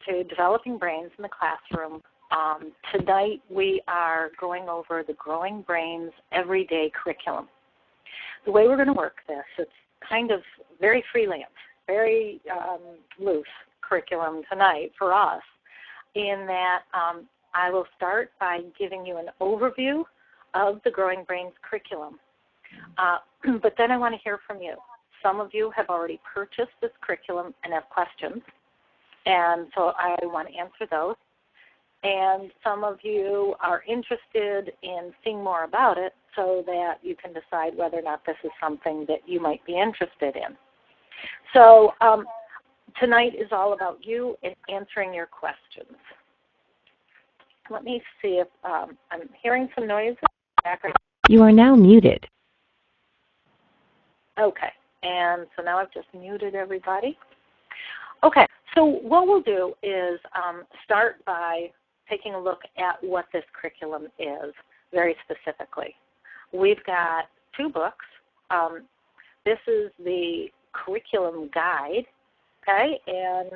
to Developing Brains in the Classroom. Tonight we are going over the Growing Brains Everyday Curriculum. The way we're going to work this, it's kind of very freelance, very loose curriculum tonight for us, in that I will start by giving you an overview of the Growing Brains curriculum. But then I want to hear from you. Some of you have already purchased this curriculum and have questions, and so I want to answer those. And some of you are interested in seeing more about it so that you can decide whether or not this is something that you might be interested in. So tonight is all about you and answering your questions. Let me see if I'm hearing some noise in the background. You are now muted. Okay, and so now I've just muted everybody. Okay, so what we'll do is start by taking a look at what this curriculum is very specifically. We've got 2 books. This is the curriculum guide, okay, and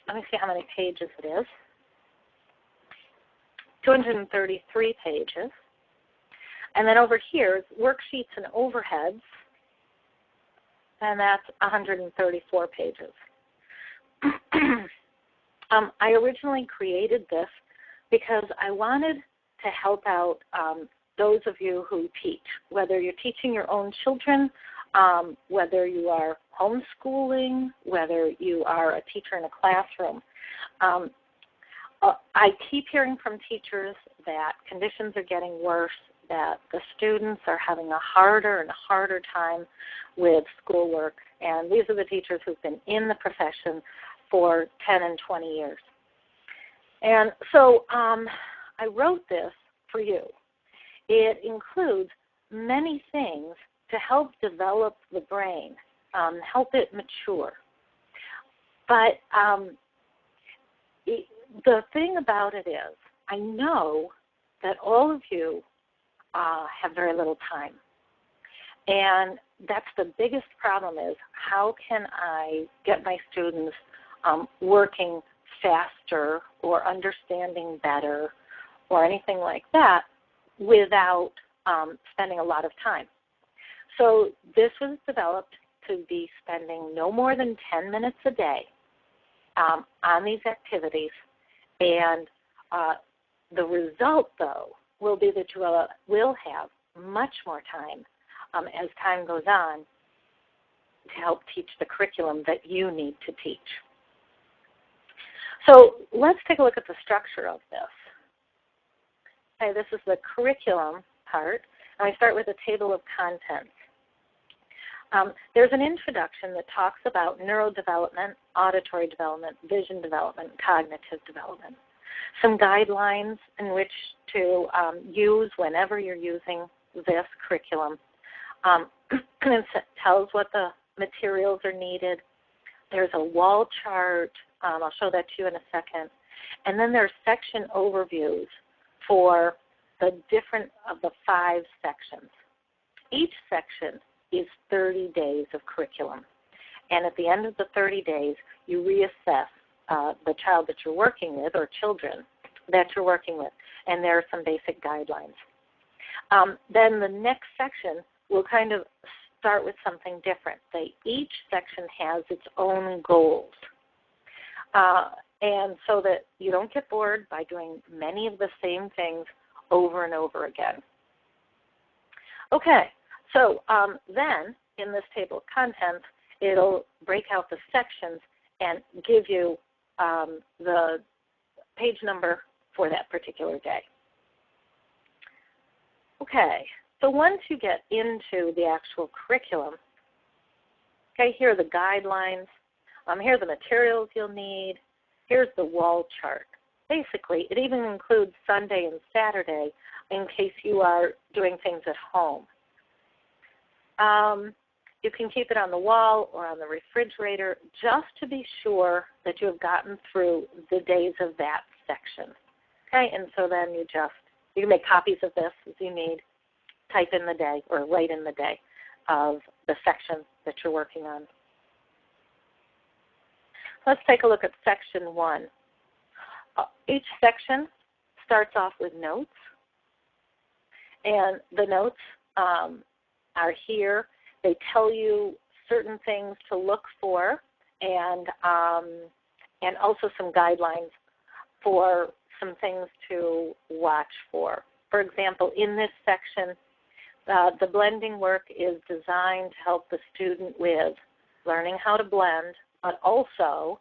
let me see how many pages it is. 233 pages. And then over here is worksheets and overheads, and that's 134 pages. I originally created this because I wanted to help out those of you who teach, whether you're teaching your own children, whether you are homeschooling, whether you are a teacher in a classroom. I keep hearing from teachers that conditions are getting worse, that the students are having a harder and harder time with schoolwork, and these are the teachers who've been in the profession for 10 and 20 years. And so I wrote this for you. It includes many things to help develop the brain, help it mature. But the thing about it is, I know that all of you have very little time. And that's the biggest problem, is how can I get my students working faster or understanding better or anything like that without spending a lot of time. So this was developed to be spending no more than 10 minutes a day on these activities. And the result, though, will be that you will have much more time as time goes on to help teach the curriculum that you need to teach. So let's take a look at the structure of this. Okay, this is the curriculum part, and I start with a table of contents. There's an introduction that talks about neurodevelopment, auditory development, vision development, cognitive development. Some guidelines in which to use whenever you're using this curriculum. It tells what the materials are needed. There's a wall chart. I'll show that to you in a second. And then there's section overviews for the different of the 5 sections. Each section is 30 days of curriculum. And at the end of the 30 days, you reassess the child that you're working with, or children that you're working with, and there are some basic guidelines. Then the next section will kind of start with something different. Each section has its own goals. And so that you don't get bored by doing many of the same things over and over again. Okay, so then in this table of contents, it'll break out the sections and give you the page number for that particular day. Okay, so once you get into the actual curriculum, okay, here are the guidelines. Here are the materials you'll need. Here's the wall chart. Basically, it even includes Sunday and Saturday in case you are doing things at home. You can keep it on the wall or on the refrigerator just to be sure that you have gotten through the days of that section. Okay, and so then you can make copies of this as you need, type in the day or write in the day of the section that you're working on. Let's take a look at section 1. Each section starts off with notes, and the notes are here. They tell you certain things to look for, and also some guidelines for some things to watch for. For example, in this section, the blending work is designed to help the student with learning how to blend, but also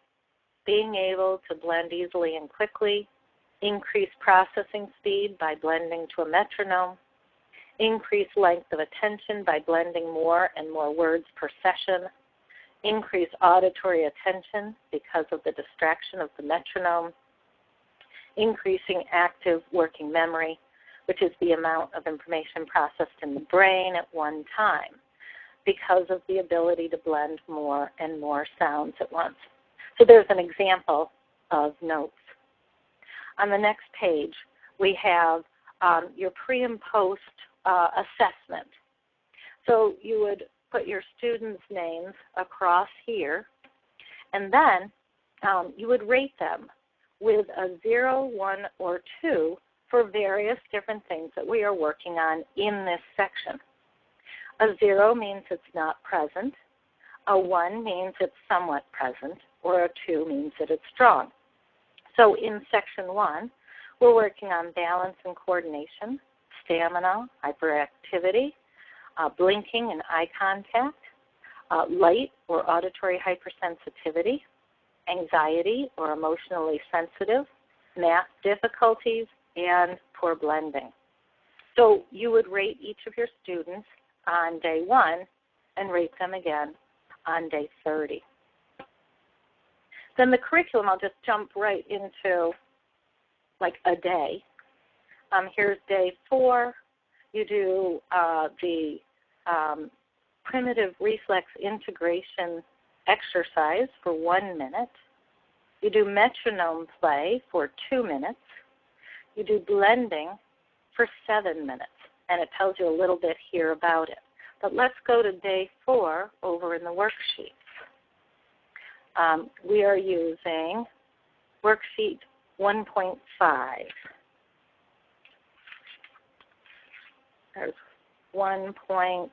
being able to blend easily and quickly, increase processing speed by blending to a metronome, increase length of attention by blending more and more words per session, increase auditory attention because of the distraction of the metronome, increasing active working memory, which is the amount of information processed in the brain at one time because of the ability to blend more and more sounds at once. So there's an example of notes. On the next page, we have your pre and post assessment. So you would put your students' names across here, and then you would rate them with a 0, 1, or 2 for various different things that we are working on in this section. A 0 means it's not present, a 1 means it's somewhat present, or a 2 means that it's strong. So in section 1, we're working on balance and coordination, stamina, hyperactivity, blinking and eye contact, light or auditory hypersensitivity, anxiety or emotionally sensitive, math difficulties, and poor blending. So you would rate each of your students on day 1 and rate them again on day 30. Then the curriculum, I'll just jump right into like a day. Here's day 4. You do the primitive reflex integration exercise for 1 minute. You do metronome play for 2 minutes. You do blending for 7 minutes, and it tells you a little bit here about it. But let's go to day 4 over in the worksheets. We are using worksheet 1.5. There's 1.5.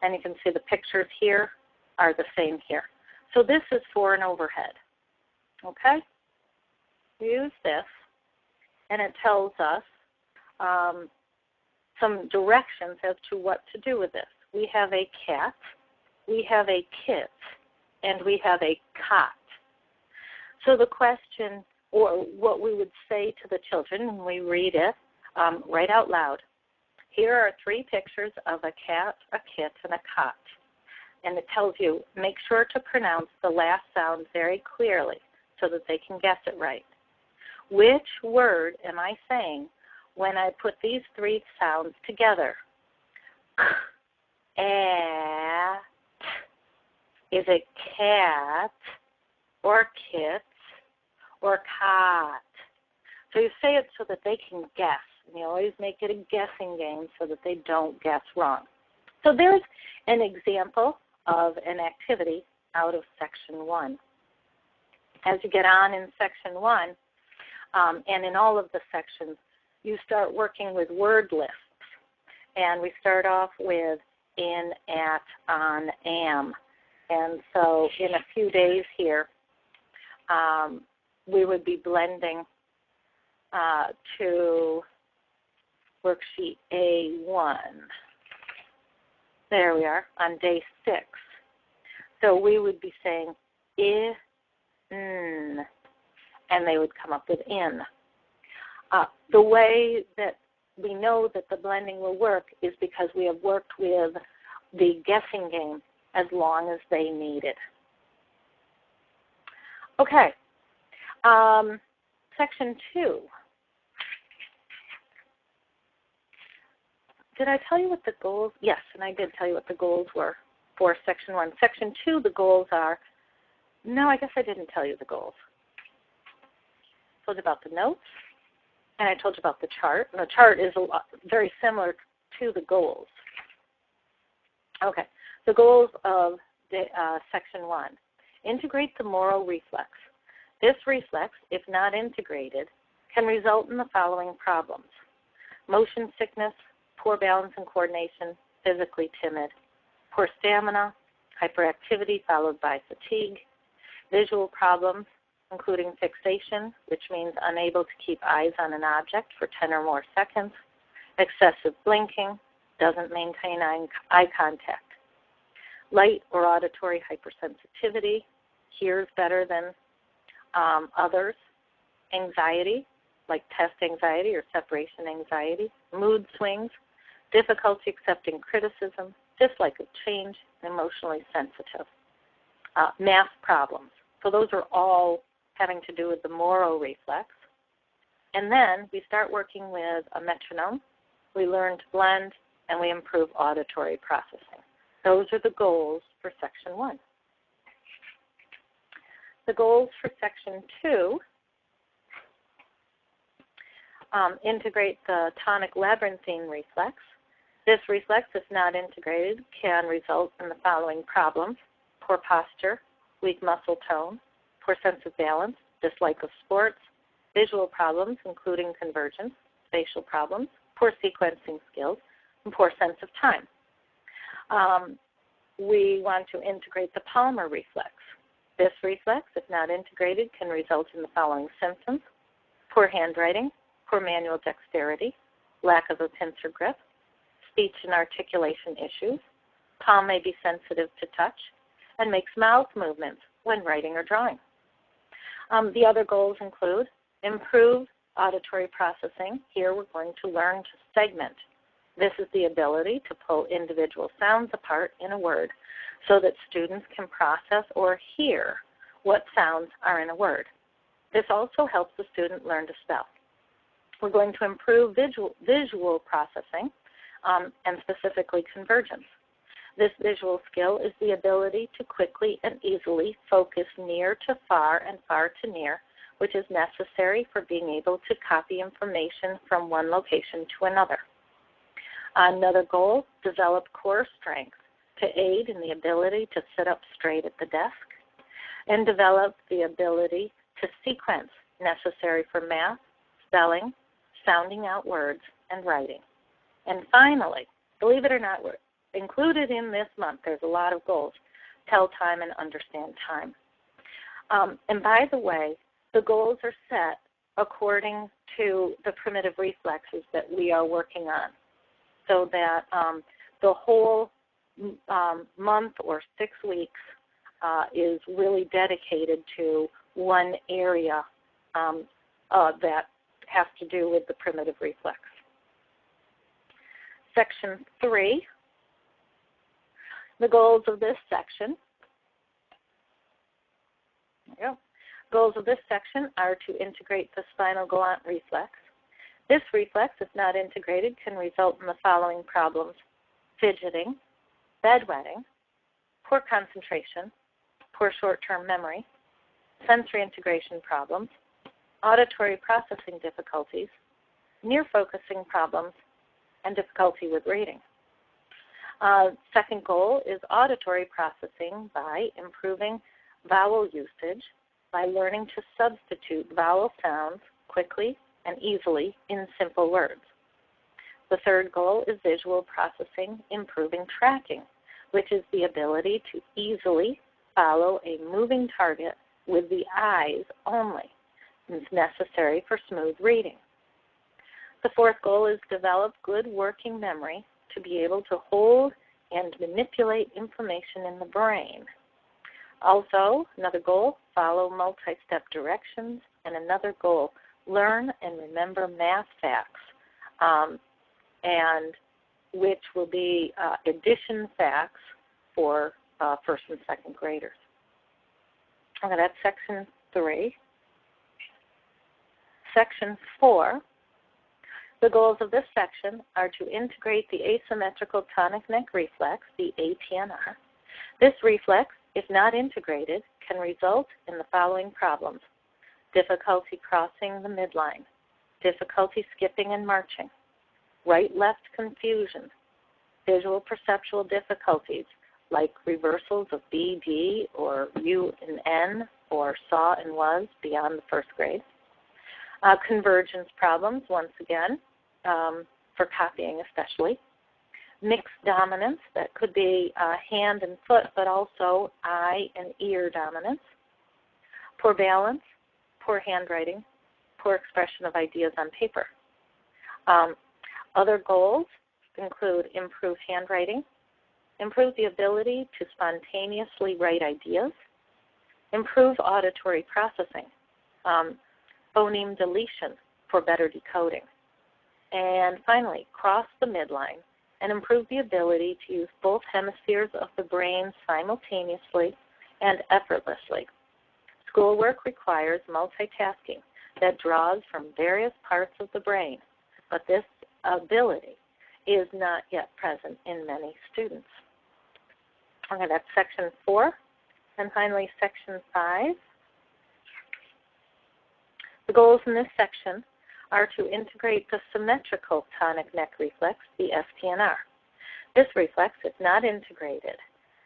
And you can see the pictures here are the same here. So this is for an overhead. Okay? We use this, and it tells us some directions as to what to do with this. We have a cat, we have a kit, and we have a cot. So the question, or what we would say to the children when we read it, right out loud. Here are 3 pictures of a cat, a kit, and a cot. And it tells you, make sure to pronounce the last sound very clearly so that they can guess it right. Which word am I saying when I put these 3 sounds together? Cat. Is it cat or kit or cot? So you say it so that they can guess. And you always make it a guessing game so that they don't guess wrong. So there's an example of an activity out of section 1. As you get on in section 1, and in all of the sections, you start working with word lists. And we start off with in, at, on, am. And so in a few days here, we would be blending to worksheet A1. There we are, on day 6. So we would be saying I, n, and they would come up with in. The way that we know that the blending will work is because we have worked with the guessing game as long as they need it. Okay, section 2. Did I tell you what the goals? Yes, and I did tell you what the goals were for section 1. Section 2, the goals are, no, I guess I didn't tell you the goals. I told you about the notes, and I told you about the chart. And the chart is very similar to the goals. Okay, the goals of Section 1. Integrate the moral reflex. This reflex, if not integrated, can result in the following problems: motion sickness, poor balance and coordination, physically timid, poor stamina, hyperactivity followed by fatigue, visual problems, including fixation, which means unable to keep eyes on an object for 10 or more seconds, excessive blinking, doesn't maintain eye contact, light or auditory hypersensitivity, hears better than others, anxiety, like test anxiety or separation anxiety, mood swings, difficulty accepting criticism, dislike of change, and emotionally sensitive. Math problems. So those are all having to do with the moral reflex. And then we start working with a metronome. We learn to blend, and we improve auditory processing. Those are the goals for Section 1. The goals for Section 2, integrate the tonic labyrinthine reflex. This reflex, if not integrated, can result in the following problems: poor posture, weak muscle tone, poor sense of balance, dislike of sports, visual problems, including convergence, spatial problems, poor sequencing skills, and poor sense of time. We want to integrate the palmar reflex. This reflex, if not integrated, can result in the following symptoms: poor handwriting, poor manual dexterity, lack of a pincer grip, speech and articulation issues. Palm may be sensitive to touch and makes mouth movements when writing or drawing. The other goals include improve auditory processing. Here we're going to learn to segment. This is the ability to pull individual sounds apart in a word so that students can process or hear what sounds are in a word. This also helps the student learn to spell. We're going to improve visual processing and specifically convergence. This visual skill is the ability to quickly and easily focus near to far and far to near, which is necessary for being able to copy information from one location to another. Another goal, develop core strength to aid in the ability to sit up straight at the desk, and develop the ability to sequence necessary for math, spelling, sounding out words, and writing. And finally, believe it or not, we're included in this month, there's a lot of goals: tell time and understand time. And by the way, the goals are set according to the primitive reflexes that we are working on, so that the whole month or 6 weeks is really dedicated to one area that has to do with the primitive reflex. Section 3, the goals of this section. There you go. Goals of this section are to integrate the spinal galant reflex. This reflex, if not integrated, can result in the following problems: fidgeting, bedwetting, poor concentration, poor short-term memory, sensory integration problems, auditory processing difficulties, near-focusing problems, and difficulty with reading. Second goal is auditory processing by improving vowel usage by learning to substitute vowel sounds quickly and easily in simple words. The third goal is visual processing, improving tracking, which is the ability to easily follow a moving target with the eyes only. It's necessary for smooth reading. The fourth goal is develop good working memory to be able to hold and manipulate information in the brain. Also, another goal, follow multi-step directions, and another goal, learn and remember math facts, and which will be addition facts for first and second graders. Okay, that's Section 3. Section 4, the goals of this section are to integrate the asymmetrical tonic neck reflex, the ATNR. This reflex, if not integrated, can result in the following problems: difficulty crossing the midline, difficulty skipping and marching, right-left confusion, visual perceptual difficulties like reversals of B, D, or U and N, or saw and was beyond the first grade. Convergence problems, once again, for copying especially. Mixed dominance, that could be hand and foot, but also eye and ear dominance. Poor balance, poor handwriting, poor expression of ideas on paper. Other goals include improved handwriting, improve the ability to spontaneously write ideas, improve auditory processing, phoneme deletion for better decoding, and finally, cross the midline and improve the ability to use both hemispheres of the brain simultaneously and effortlessly. Schoolwork requires multitasking that draws from various parts of the brain, but this ability is not yet present in many students. Okay, that's section 4. And finally, section 5. The goals in this section are to integrate the symmetrical tonic neck reflex, the STNR. This reflex, if not integrated,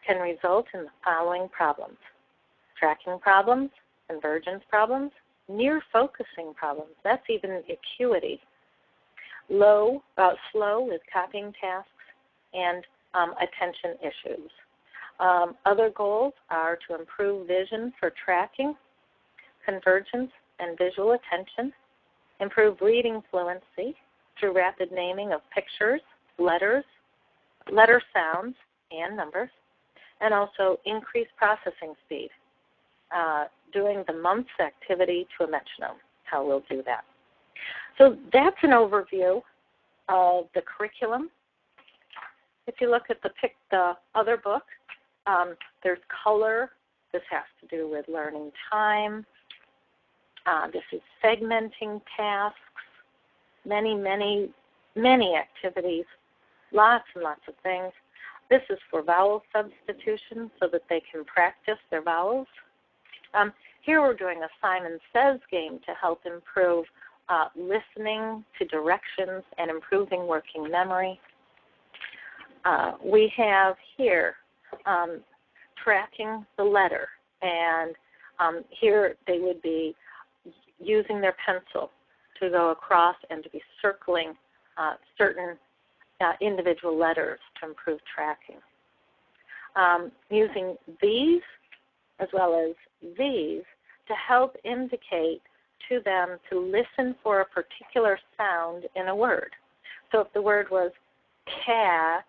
can result in the following problems: tracking problems, convergence problems, near focusing problems, that's even acuity, slow with copying tasks, and attention issues. Other goals are to improve vision for tracking, convergence, and visual attention, improve reading fluency through rapid naming of pictures, letter sounds, and numbers, and also increase processing speed, doing the month's activity to a metronome, how we'll do that. So that's an overview of the curriculum. If you look at the other book, there's color. This has to do with learning time. This is segmenting tasks, many activities, lots and lots of things. This is for vowel substitution so that they can practice their vowels. Here we're doing a Simon Says game to help improve listening to directions and improving working memory. We have here tracking the letter, and here they would be using their pencil to go across and to be circling certain individual letters to improve tracking. Using these as well as these to help indicate to them to listen for a particular sound in a word. So if the word was cat,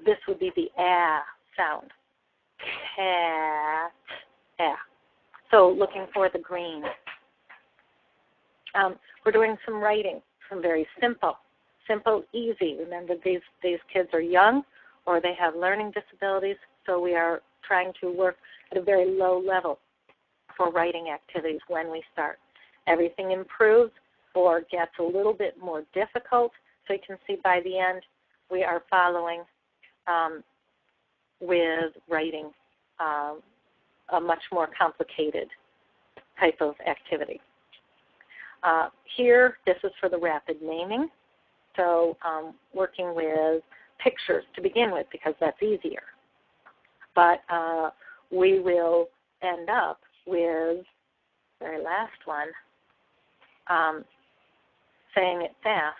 this would be the ah sound. Cat, ah. So looking for the green. We're doing some writing, some very simple, easy. Remember, these kids are young or they have learning disabilities, so we are trying to work at a very low level for writing activities when we start. Everything improves or gets a little bit more difficult, so you can see by the end we are following with writing a much more complicated type of activity. Here, this is for the rapid naming, so working with pictures to begin with because that's easier. But we will end up with, very last one, saying it fast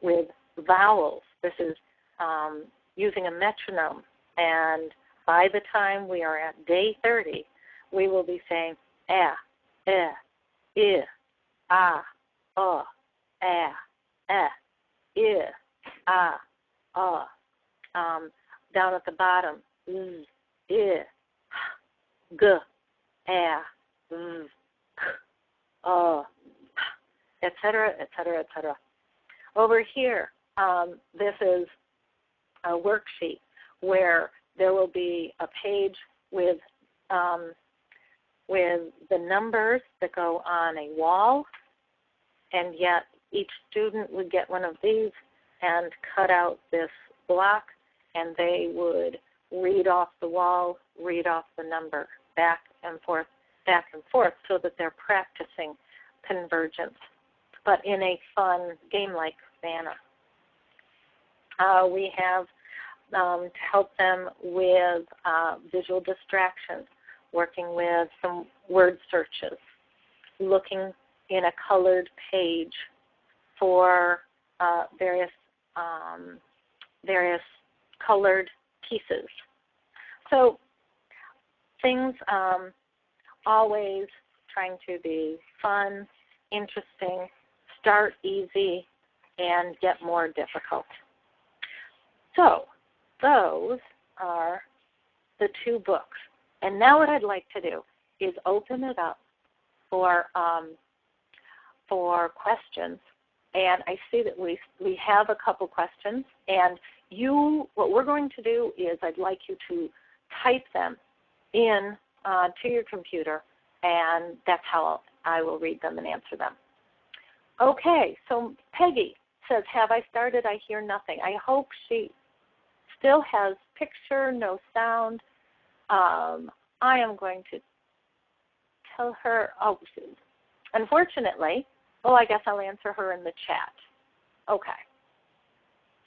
with vowels. This is using a metronome, and by the time we are at day 30, we will be saying ah, eh, ah, ah, eh, ah. Down at the bottom, z, g, z, etc., etc., etc. Over here, this is a worksheet where there will be a page with the numbers that go on a wall, and yet each student would get one of these and cut out this block, and they would read off the wall, read off the number, back and forth, so that they're practicing convergence, but in a fun, game-like manner. We have to help them with visual distractions, working with some word searches, looking in a colored page for various colored pieces. So things always trying to be fun, interesting, start easy, and get more difficult. So those are the two books. And now what I'd like to do is open it up for questions. And I see that we have a couple questions. And what we're going to do is I'd like you to type them in to your computer, and that's how I will read them and answer them. Okay, so Peggy says, have I started? I hear nothing. I hope she still has picture, no sound. I am going to tell her, unfortunately, I guess I'll answer her in the chat. Okay.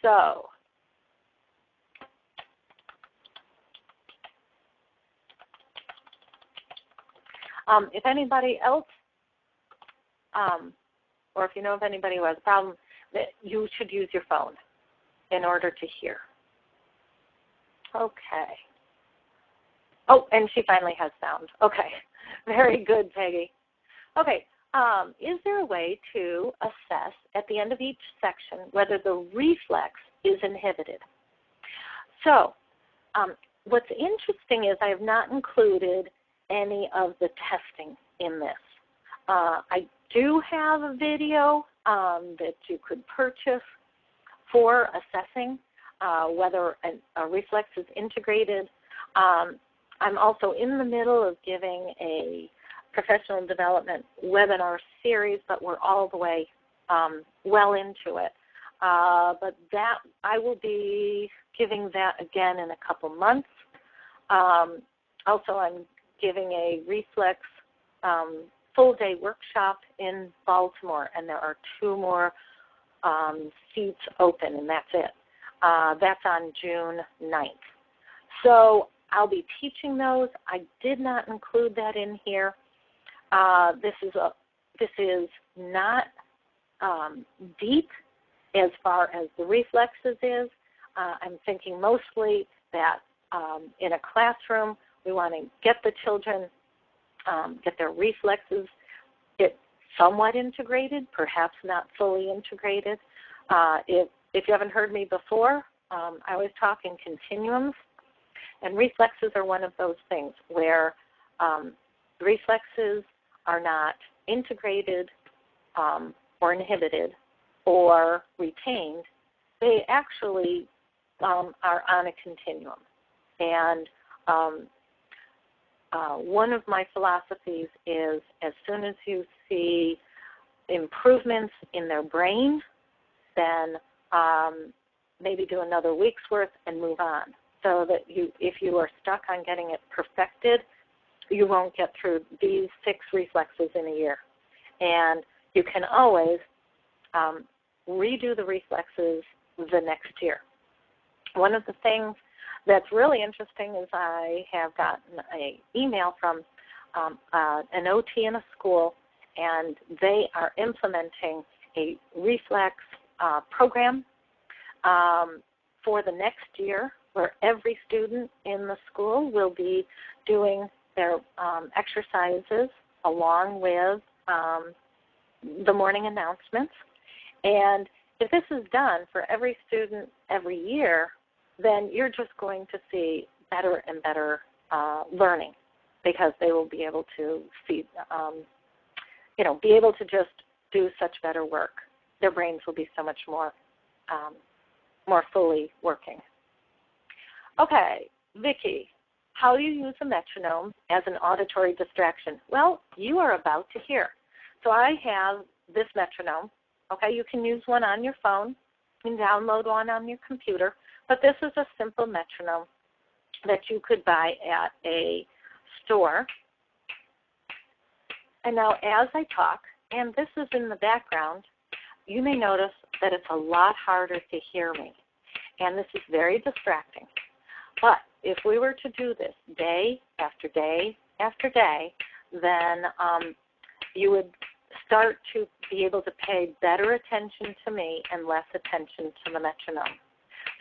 So, if anybody else, or if you know of anybody who has a problem, that you should use your phone in order to hear. Okay. Oh, and she finally has sound. Okay. Very good, Peggy. Okay. Is there a way to assess at the end of each section whether the reflex is inhibited? So what's interesting is I have not included any of the testing in this. I do have a video that you could purchase for assessing whether a reflex is integrated. I'm also in the middle of giving a professional development webinar series, but we're all the way well into it. But that I will be giving that again in a couple months. Also, I'm giving a reflex full-day workshop in Baltimore, and there are 2 more seats open, and that's it. That's on June 9th. So I'll be teaching those. I did not include that in here. This is not deep as far as the reflexes is. I'm thinking mostly that in a classroom we want to get the children, get their reflexes somewhat integrated, perhaps not fully integrated. If you haven't heard me before, I always talk in continuums, and reflexes are one of those things where reflexes are not integrated or inhibited or retained. They actually are on a continuum. And one of my philosophies is as soon as you see improvements in their brain, then maybe do another week's worth and move on. So that if you are stuck on getting it perfected, you won't get through these 6 reflexes in a year. And you can always redo the reflexes the next year. One of the things that's really interesting is I have gotten an email from an OT in a school, and they are implementing a reflex program for the next year, where every student in the school will be doing their exercises along with the morning announcements. And if this is done for every student every year, then you're just going to see better and better learning, because they will be able to see, be able to just do such better work. Their brains will be so much more fully working. Okay, Vicki, how do you use a metronome as an auditory distraction? Well, you are about to hear. So I have this metronome. Okay, you can use one on your phone. You can download one on your computer. But this is a simple metronome that you could buy at a store. And now as I talk, and this is in the background, you may notice that it's a lot harder to hear me. and this is very distracting. But if we were to do this day after day after day, then you would start to be able to pay better attention to me and less attention to the metronome.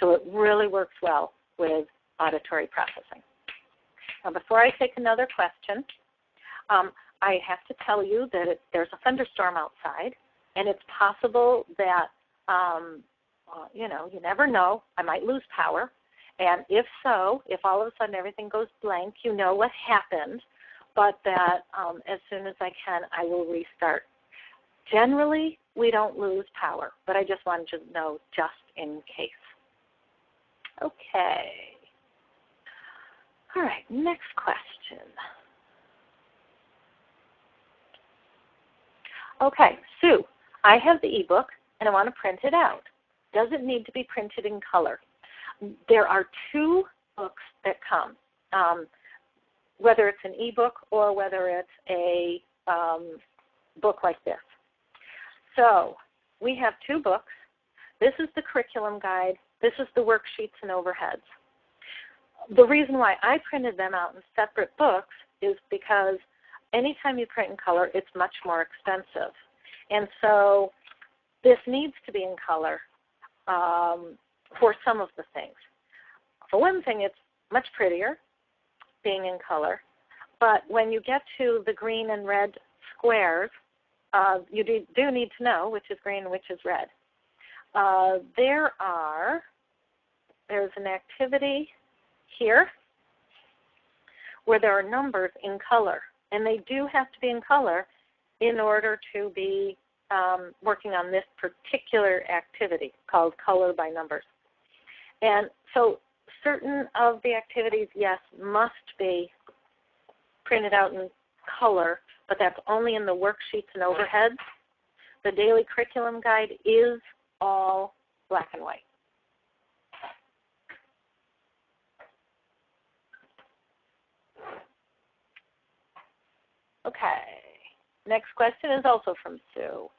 So it really works well with auditory processing. Now, before I take another question, I have to tell you that there's a thunderstorm outside, and it's possible that, you never know, I might lose power. And if so, if all of a sudden everything goes blank, you know what happened, but that as soon as I can, I will restart. Generally, we don't lose power, but I just wanted you to know just in case. Okay. All right, next question. Okay, Sue, I have the ebook and I want to print it out. Does it need to be printed in color? There are two books that come, whether it's an ebook or whether it's a book like this. So we have two books. This is the curriculum guide. This is the worksheets and overheads. The reason why I printed them out in separate books is because anytime you print in color, it's much more expensive. And so this needs to be in color for some of the things. For one thing, it's much prettier being in color. But when you get to the green and red squares, you do need to know which is green and which is red. There's an activity here where there are numbers in color. And they do have to be in color in order to be working on this particular activity called Color by Numbers. And so certain of the activities, yes, must be printed out in color, but that's only in the worksheets and overheads. The daily curriculum guide is all black and white. Okay, next question is also from Sue.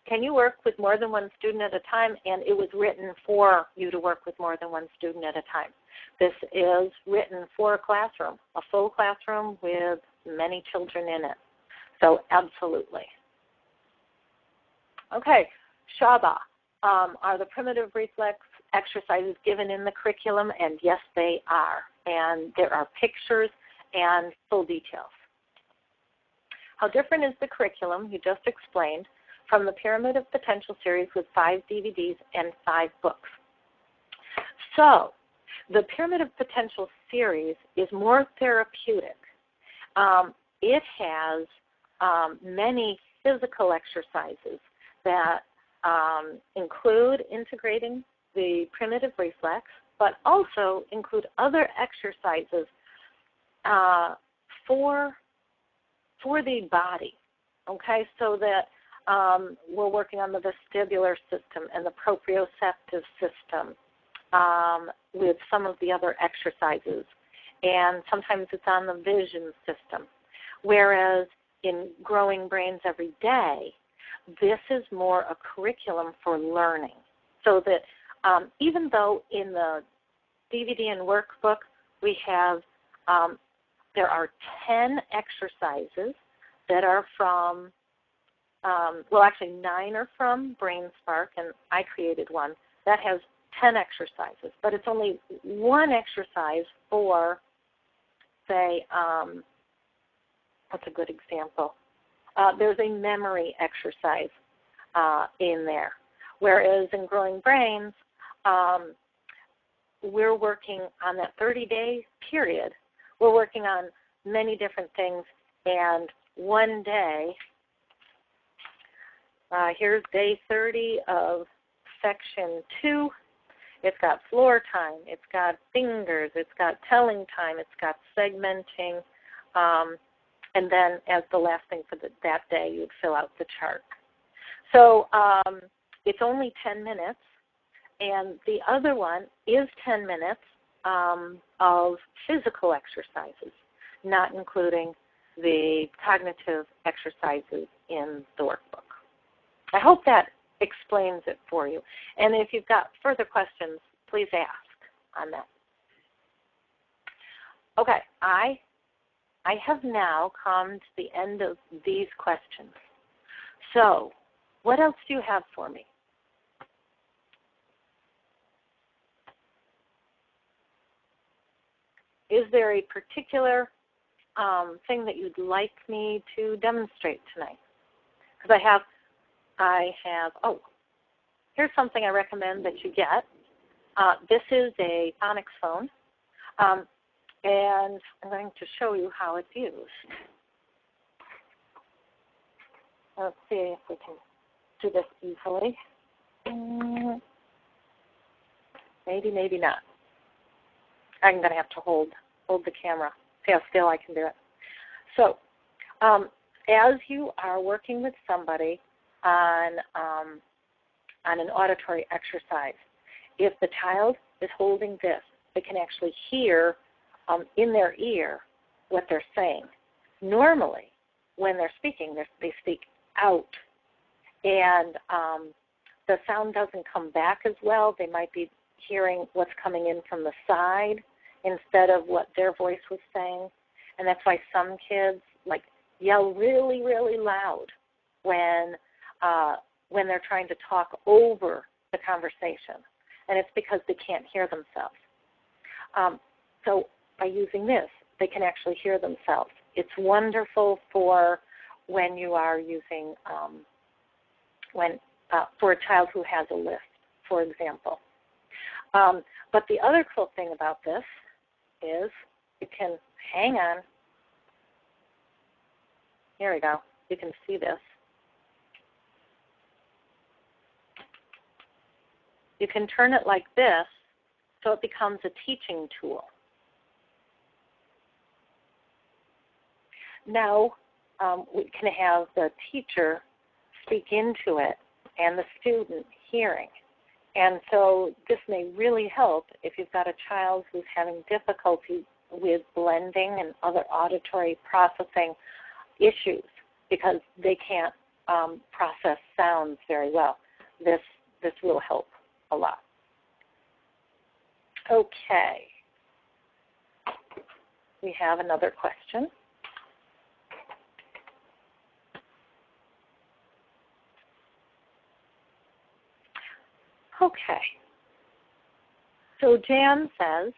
Can you work with more than one student at a time? And it was written for you to work with more than one student at a time. This is written for a classroom, a full classroom with many children in it. So absolutely. Okay, Shaba, are the primitive reflex exercises given in the curriculum? And yes, they are. And there are pictures and full details. How different is the curriculum you just explained from the Pyramid of Potential series with 5 DVDs and 5 books? So the Pyramid of Potential series is more therapeutic. It has many physical exercises that include integrating the primitive reflex, but also include other exercises for the body, okay, so that we're working on the vestibular system and the proprioceptive system with some of the other exercises. And sometimes it's on the vision system. Whereas in Growing Brains Every Day, this is more a curriculum for learning. So that even though in the DVD and workbook we have there are 10 exercises that are from, 9 are from BrainSpark, and I created one. That has 10 exercises, but it's only one exercise for, say, what's a good example? There's a memory exercise in there, whereas in Growing Brains, we're working on that 30-day period. We're working on many different things, and one day, here's day 30 of section 2. It's got floor time, it's got fingers, it's got telling time, it's got segmenting, and then as the last thing for that day, you'd fill out the chart. So it's only 10 minutes, and the other one is 10 minutes of physical exercises, not including the cognitive exercises in the workbook. I hope that explains it for you. And if you've got further questions, please ask on that. Okay, I have now come to the end of these questions. So, what else do you have for me? Is there a particular thing that you'd like me to demonstrate tonight? Because here's something I recommend that you get. This is a Tonic phone, and I'm going to show you how it's used. Let's see if we can do this easily. Maybe, maybe not. I'm going to have to hold the camera. See how still I can do it. So, as you are working with somebody on an auditory exercise, if the child is holding this, they can actually hear in their ear what they're saying. Normally, when they're speaking, they speak out, and the sound doesn't come back as well. They might be hearing what's coming in from the side instead of what their voice was saying, and that's why some kids yell really, really loud when they're trying to talk over the conversation, and it's because they can't hear themselves. So by using this, they can actually hear themselves. It's wonderful for when you are using for a child who has a lisp, for example. But the other cool thing about this is you can hang on. Here we go. You can see this. You can turn it like this so it becomes a teaching tool. Now we can have the teacher speak into it and the student hearing. And so this may really help if you've got a child who's having difficulty with blending and other auditory processing issues because they can't process sounds very well. This will help a lot. Okay. We have another question. Okay. So Jan says,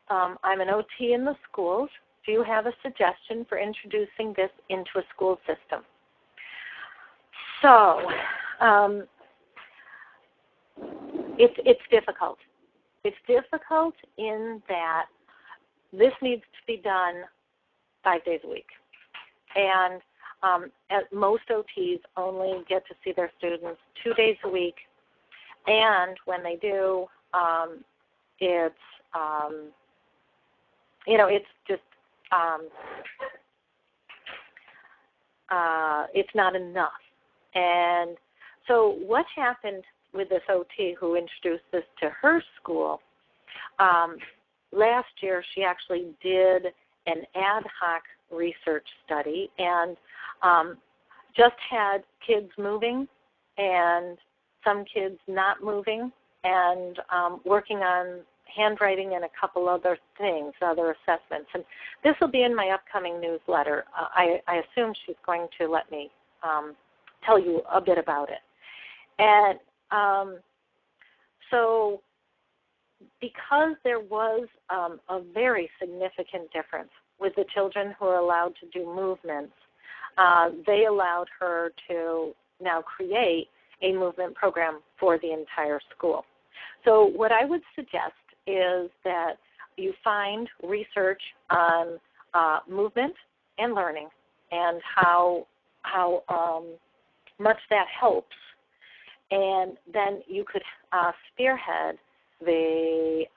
I'm an OT in the schools. Do you have a suggestion for introducing this into a school system? So it's difficult. It's difficult in that this needs to be done 5 days a week. And most OTs only get to see their students 2 days a week. And when they do, it's just it's not enough. And so what happened with this OT who introduced this to her school, last year she actually did an ad hoc research study and just had kids moving and some kids not moving and working on handwriting and a couple other things, other assessments. And this will be in my upcoming newsletter. I assume she's going to let me tell you a bit about it. And so because there was a very significant difference with the children who are allowed to do movements, they allowed her to now create a movement program for the entire school. So what I would suggest is that you find research on movement and learning and how much that helps, and then you could spearhead the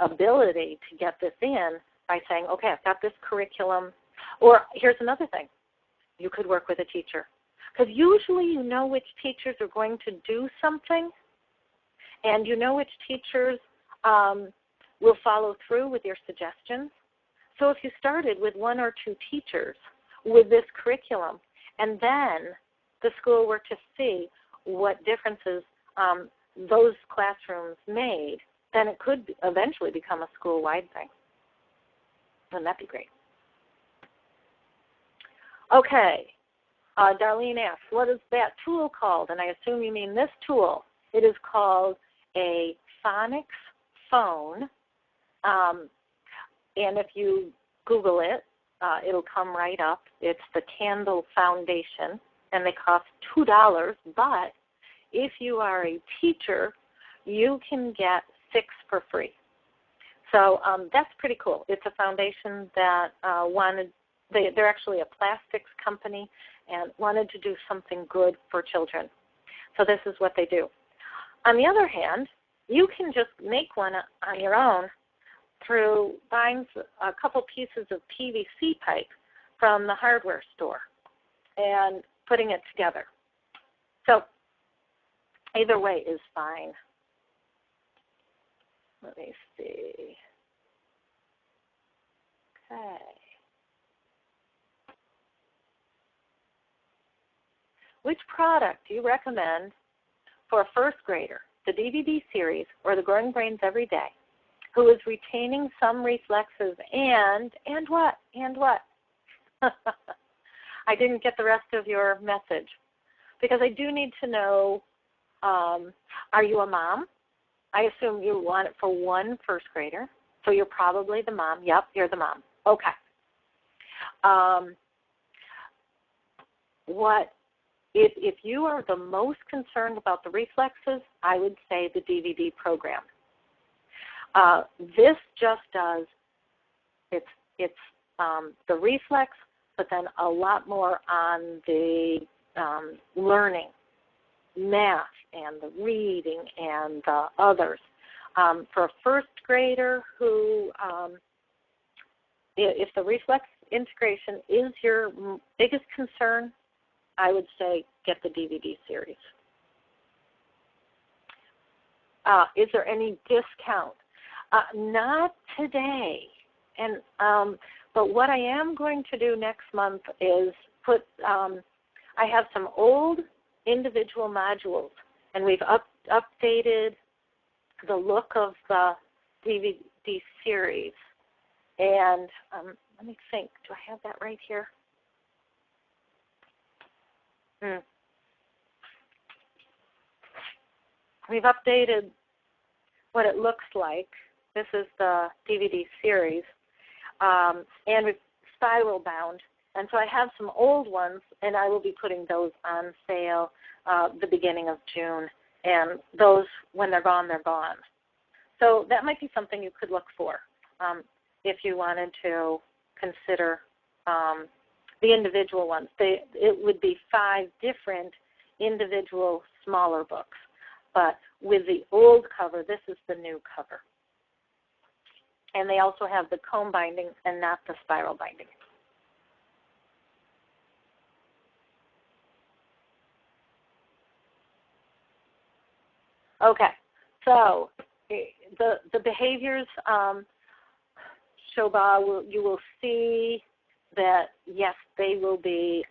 ability to get this in by saying, okay, I've got this curriculum. Or here's another thing. You could work with a teacher. Because usually you know which teachers are going to do something, and you know which teachers will follow through with your suggestions. So if you started with 1 or 2 teachers with this curriculum, and then the school were to see what differences those classrooms made, then it could eventually become a school-wide thing. Wouldn't that be great? Okay. Darlene asks, what is that tool called? And I assume you mean this tool. It is called a phonics phone. And if you Google it, it'll come right up. It's the Candle Foundation, and they cost $2. But if you are a teacher, you can get 6 for free. So that's pretty cool. It's a foundation that they're actually a plastics company and wanted to do something good for children. So this is what they do. On the other hand, you can just make one on your own through buying a couple pieces of PVC pipe from the hardware store and putting it together. So either way is fine. Let me see. Okay. Which product do you recommend for a first grader, the DVD series or the Growing Brains Every Day, who is retaining some reflexes and what? And what? I didn't get the rest of your message because I do need to know, are you a mom? I assume you want it for one first grader, so you're probably the mom. Yep, you're the mom. Okay. If you are the most concerned about the reflexes, I would say the DVD program. This just does, it's the reflex, but then a lot more on the learning, math and the reading and the others. For a first grader who, if the reflex integration is your biggest concern, I would say get the DVD series. Is there any discount? Not today. And but what I am going to do next month is put. I have some old individual modules, and we've updated the look of the DVD series. And let me think. Do I have that right here? We've updated what it looks like. This is the DVD series, and we've spiral bound. And so I have some old ones, and I will be putting those on sale the beginning of June. And those, when they're gone, they're gone. So that might be something you could look for if you wanted to consider the individual ones. It would be 5 different individual smaller books. But with the old cover, this is the new cover. And they also have the comb binding and not the spiral binding. Okay, so the behaviors, Shobha, you will see that, yes, they will be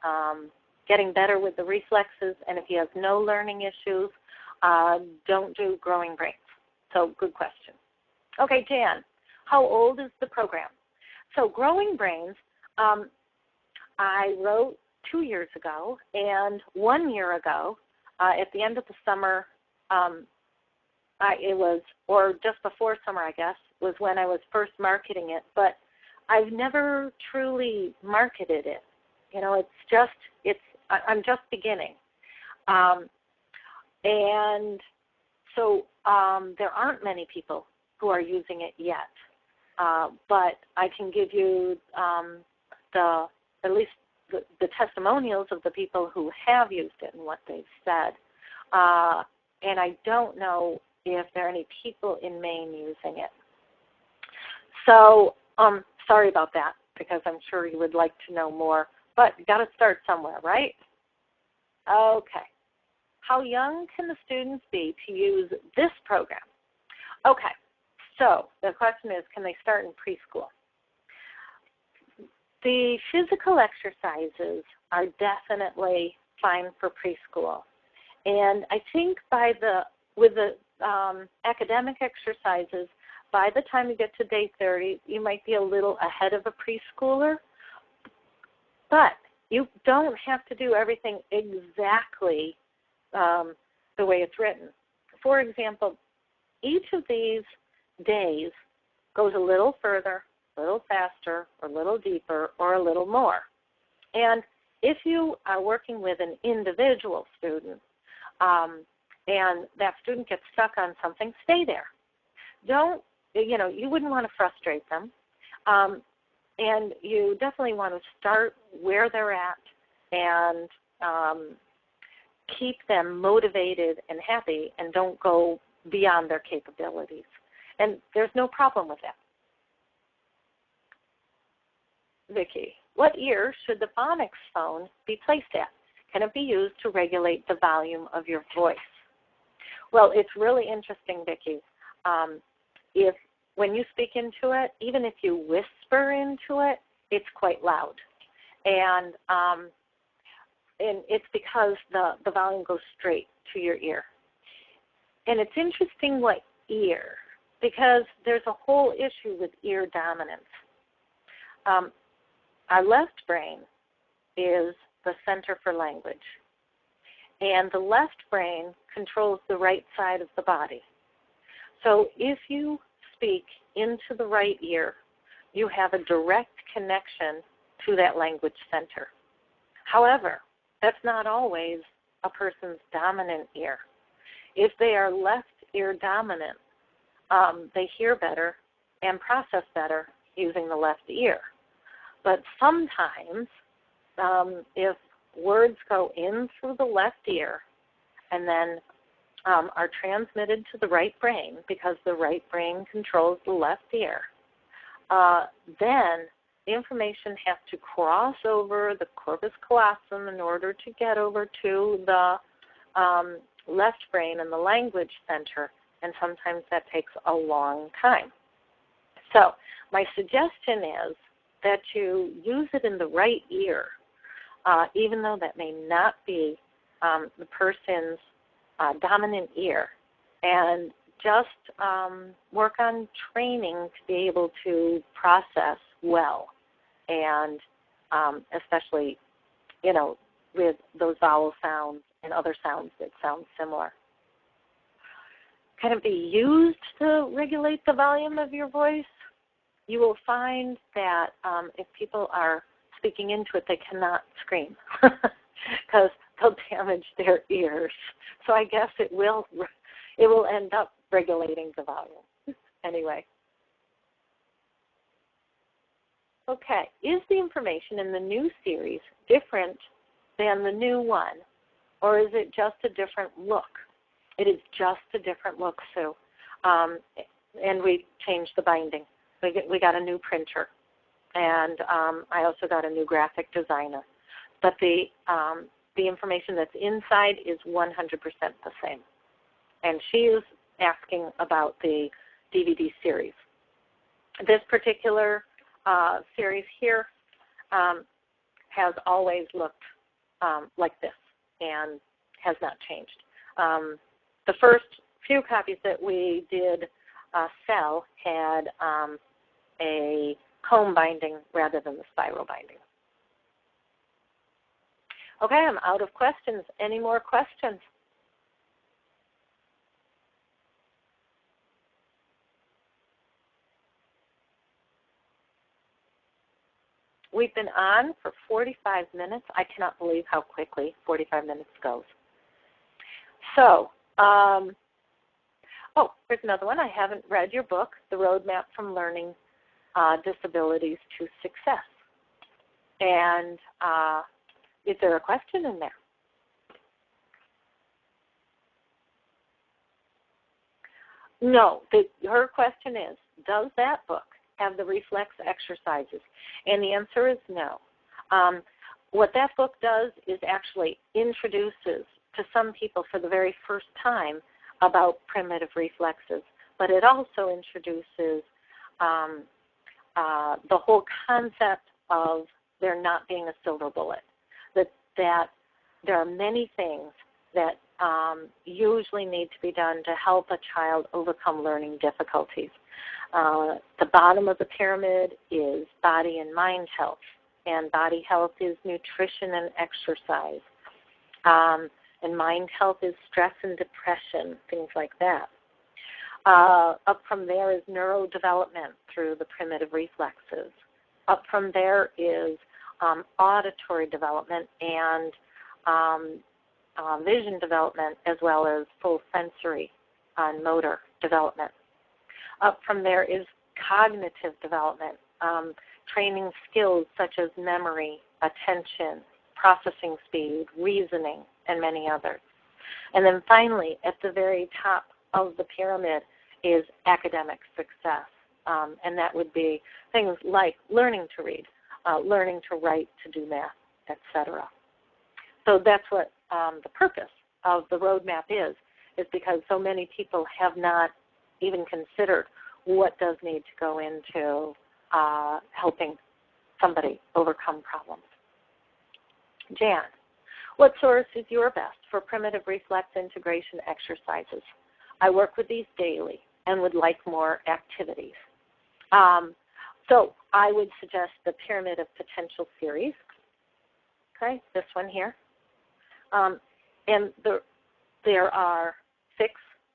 getting better with the reflexes, and if you have no learning issues, don't do Growing Brains. So good question. Okay, Jan, how old is the program? So Growing Brains, I wrote 2 years ago, and 1 year ago, at the end of the summer, it was, or just before summer, I guess, was when I was first marketing it. But I've never truly marketed it. You know, I'm just beginning. And so there aren't many people who are using it yet. But I can give you at least the testimonials of the people who have used it and what they've said. And I don't know if there are any people in Maine using it. So sorry about that, because I'm sure you would like to know more. But you got to start somewhere, right? Okay. How young can the students be to use this program? Okay. So the question is, can they start in preschool? The physical exercises are definitely fine for preschool. And I think by the with the academic exercises, by the time you get to day 30, you might be a little ahead of a preschooler, but you don't have to do everything exactly the way it's written. For example, each of these days goes a little further, a little faster, or a little deeper, or a little more. And if you are working with an individual student and that student gets stuck on something, stay there. You wouldn't want to frustrate them. And you definitely want to start where they're at and keep them motivated and happy, and don't go beyond their capabilities. And there's no problem with that. Vicki, what ear should the phonics phone be placed at? Can it be used to regulate the volume of your voice? Well, it's really interesting, Vicki. When you speak into it, even if you whisper into it, it's quite loud. And it's because the volume goes straight to your ear. And it's interesting what ear, because there's a whole issue with ear dominance. Our left brain is the center for language, and the left brain controls the right side of the body. So if you speak into the right ear, you have a direct connection to that language center. However, that's not always a person's dominant ear. If they are left ear dominant, they hear better and process better using the left ear. But sometimes, if words go in through the left ear and then are transmitted to the right brain, because the right brain controls the left ear, then the information has to cross over the corpus callosum in order to get over to the left brain and the language center, and sometimes that takes a long time. So my suggestion is that you use it in the right ear, even though that may not be the person's dominant ear, and just work on training to be able to process well, and especially, with those vowel sounds and other sounds that sound similar. Can it be used to regulate the volume of your voice? You will find that if people are speaking into it, they cannot scream because they'll damage their ears. So I guess it will end up regulating the volume. Anyway. Okay, is the information in the new series different than the new one, or is it just a different look? It is just a different look, Sue. And we changed the binding. We got a new printer, and I also got a new graphic designer. But the information that's inside is 100% the same. And she is asking about the DVD series. This particular series here has always looked like this and has not changed. The first few copies that we did sell had a comb binding rather than the spiral binding. Okay, I'm out of questions. Any more questions? We've been on for 45 minutes. I cannot believe how quickly 45 minutes goes. So, here's another one. I haven't read your book, The Roadmap from Learning Disabilities to Success. And is there a question in there? No. Her question is, does that book have the reflex exercises? And the answer is no. What that book does is actually introduces to some people for the very first time about primitive reflexes, but it also introduces the whole concept of there not being a silver bullet, that there are many things that usually need to be done to help a child overcome learning difficulties. The bottom of the pyramid is body and mind health, and body health is nutrition and exercise. And mind health is stress and depression, things like that. Up from there is neurodevelopment through the primitive reflexes. Up from there is auditory development and vision development, as well as full sensory and motor development. Up from there is cognitive development, training skills such as memory, attention, processing speed, reasoning, and many others. And then finally, at the very top of the pyramid is academic success, and that would be things like learning to read, learning to write, to do math, etc. So that's what the purpose of the roadmap is because so many people have not even considered what does need to go into helping somebody overcome problems. Jan, what source is your best for primitive reflex integration exercises? I work with these daily and would like more activities. So I would suggest the Pyramid of Potential series, okay, this one here. And there are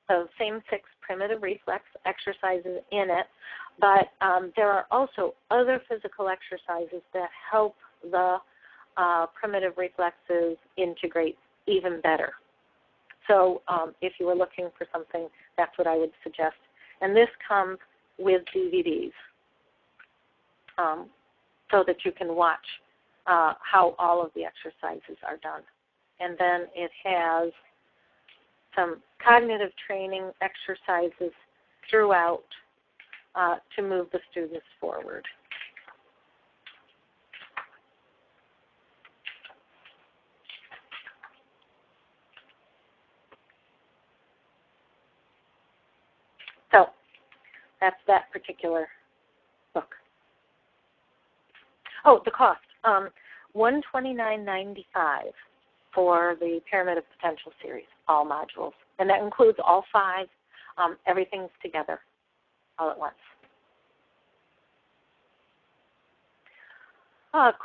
the same six primitive reflex exercises in it, but there are also other physical exercises that help the primitive reflexes integrate even better. So if you were looking for something, that's what I would suggest. And this comes with DVDs so that you can watch how all of the exercises are done. And then it has some cognitive training exercises throughout to move the students forward. So that's that particular book. Oh, the cost, $129.95 for the Pyramid of Potential series, all modules. And that includes all 5, everything's together all at once.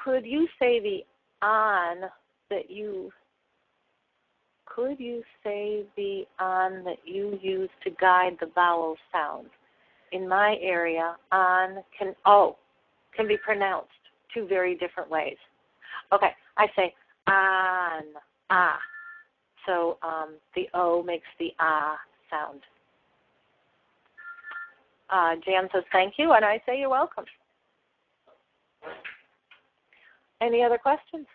Could you say the on that you use to guide the vowel sounds? In my area, on can be pronounced 2 very different ways. Okay, I say on, ah. So the O makes the ah sound. Jan says thank you, and I say you're welcome. Any other questions?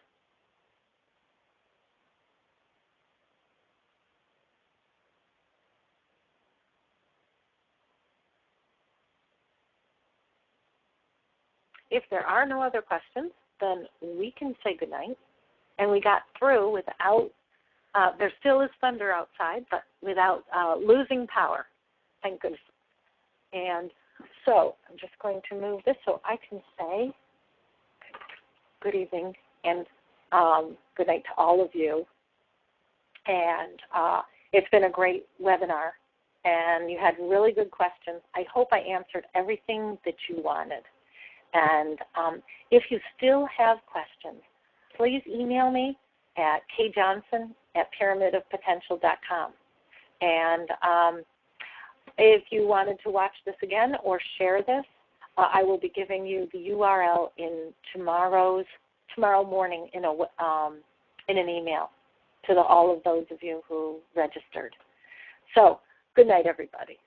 If there are no other questions, then we can say goodnight. And we got through without, there still is thunder outside, but without losing power. Thank goodness. And so I'm just going to move this so I can say good evening and good night to all of you. And it's been a great webinar, and you had really good questions. I hope I answered everything that you wanted. And if you still have questions, please email me at kjohnson@pyramidofpotential.com. And if you wanted to watch this again or share this, I will be giving you the URL in tomorrow morning in an email to all of those of you who registered. So good night, everybody.